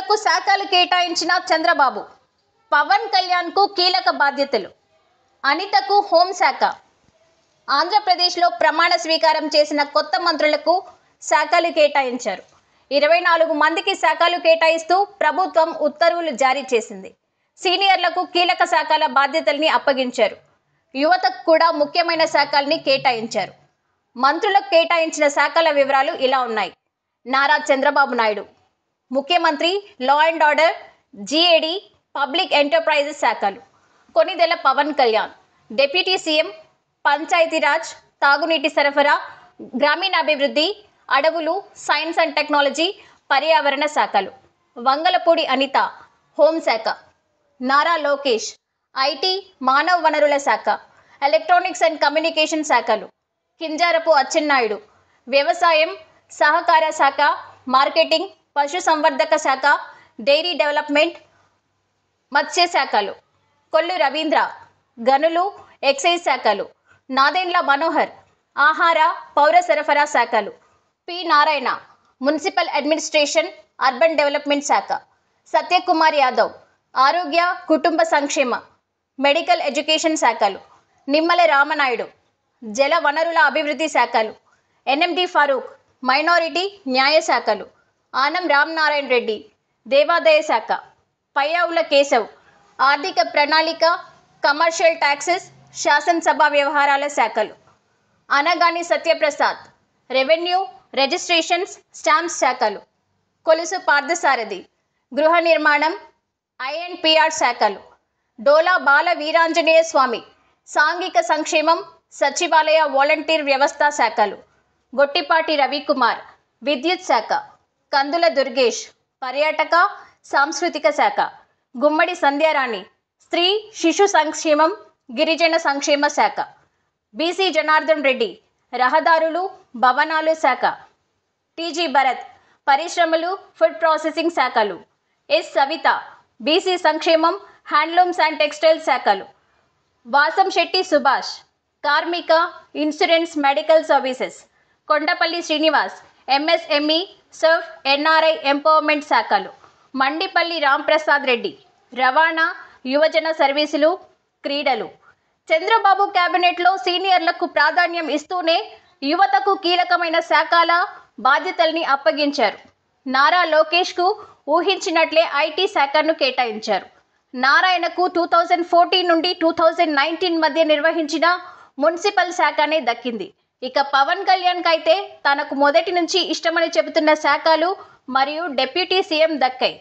మంత్రులకు శాఖలు కేటాయించిన చంద్రబాబు. పవన్ కళ్యాణ్కు కీలక బాధ్యతలు. అనితకు హోంశాఖ. ఆంధ్రప్రదేశ్లో ప్రమాణ స్వీకారం చేసిన కొత్త మంత్రులకు శాఖలు కేటాయించారు. 24 మందికి శాఖలు కేటాయిస్తూ ప్రభుత్వం ఉత్తర్వులు జారీ చేసింది. సీనియర్లకు కీలక శాఖల బాధ్యతల్ని అప్పగించారు. యువతకు కూడా ముఖ్యమైన శాఖల్ని కేటాయించారు. మంత్రులకు కేటాయించిన శాఖల వివరాలు ఇలా ఉన్నాయి. నారా చంద్రబాబు నాయుడు ముఖ్యమంత్రి, law and order, GAD, public enterprises శాఖలు. కొనిదెల పవన్ కళ్యాణ్ డిప్యూటీ సీఎం, పంచాయతీరాజ్, తాగునీటి సరఫరా, గ్రామీణాభివృద్ధి, అడవులు, సైన్స్ అండ్ టెక్నాలజీ, పర్యావరణ శాఖలు. వంగలపూడి అనిత హోంశాఖ. నారా లోకేష్ ఐటీ, మానవ వనరుల శాఖ, ఎలక్ట్రానిక్స్ అండ్ కమ్యూనికేషన్ శాఖలు. కింజారపు అచ్చెన్నాయుడు వ్యవసాయం, సహకార శాఖ, మార్కెటింగ్, పశు సంవర్ధక శాఖ, డైరీ డెవలప్మెంట్, మత్స్య శాఖలు. కొల్లు రవీంద్ర గనులు, ఎక్సైజ్ శాఖలు. నాదెండ్ల మనోహర్ ఆహార, పౌర సరఫరా శాఖలు. P Narayana municipal administration, urban development శాఖ. సత్యకుమార్ యాదవ్ ఆరోగ్య, కుటుంబ సంక్షేమ, మెడికల్ ఎడ్యుకేషన్ శాఖలు. నిమ్మల రామనాయుడు జల వనరుల అభివృద్ధి శాఖలు. ఎన్ఎండి ఫారూక్ మైనారిటీ, న్యాయ శాఖలు. ఆనం రామనారాయణ రెడ్డి దేవాదాయ శాఖ. పయ్యావుల కేశవ్ ఆర్థిక ప్రణాళిక, కమర్షియల్ ట్యాక్సెస్, శాసనసభ వ్యవహారాల శాఖలు. Anagani Satyaprasad revenue, registrations, stamps శాఖలు. కొలుసు పార్థసారథి గృహ నిర్మాణం, ఐఎన్పిఆర్ శాఖలు. డోలా బాల వీరాంజనేయ స్వామి సాంఘిక సంక్షేమం, సచివాలయ వాలంటీర్ వ్యవస్థ శాఖలు. గొట్టిపాటి రవికుమార్ విద్యుత్ శాఖ. కందుల దుర్గేష్ పర్యాటక, సాంస్కృతిక శాఖ. గుమ్మడి సంధ్యారాణి స్త్రీ, శిశు సంక్షేమం, గిరిజన సంక్షేమ శాఖ. బీసీ జనార్దన్ రెడ్డి రహదారులు, భవనాలు శాఖ. టీజీ భరత్ పరిశ్రమలు, ఫుడ్ ప్రాసెసింగ్ శాఖలు. ఎస్ సవిత బీసీ సంక్షేమం, హ్యాండ్లూమ్స్ అండ్ టెక్స్టైల్ శాఖలు. వాసం శెట్టి సుభాష్ కార్మిక, insurance, medical services. Kondapalli Srinivas MSME, Surf, NRI empowerment శాఖలు. మండిపల్లి రాంప్రసాద్ రెడ్డి రవాణా, యువజన సర్వీసులు, క్రీడలు. చంద్రబాబు కేబినెట్లో సీనియర్లకు ప్రాధాన్యం ఇస్తూనే యువతకు కీలకమైన శాఖల బాధ్యతల్ని అప్పగించారు. నారా లోకేష్కు ఊహించినట్లే ఐటీ శాఖను కేటాయించారు. నారాయణకు 2014 నుండి 2019 మధ్య నిర్వహించిన మున్సిపల్ శాఖనే దక్కింది. ఇక పవన్ కళ్యాణ్ కైతే తనకు మొదటి నుంచి ఇష్టమని చెబుతున్న శాఖలు మరియు డిప్యూటీ సీఎం దక్కాయి.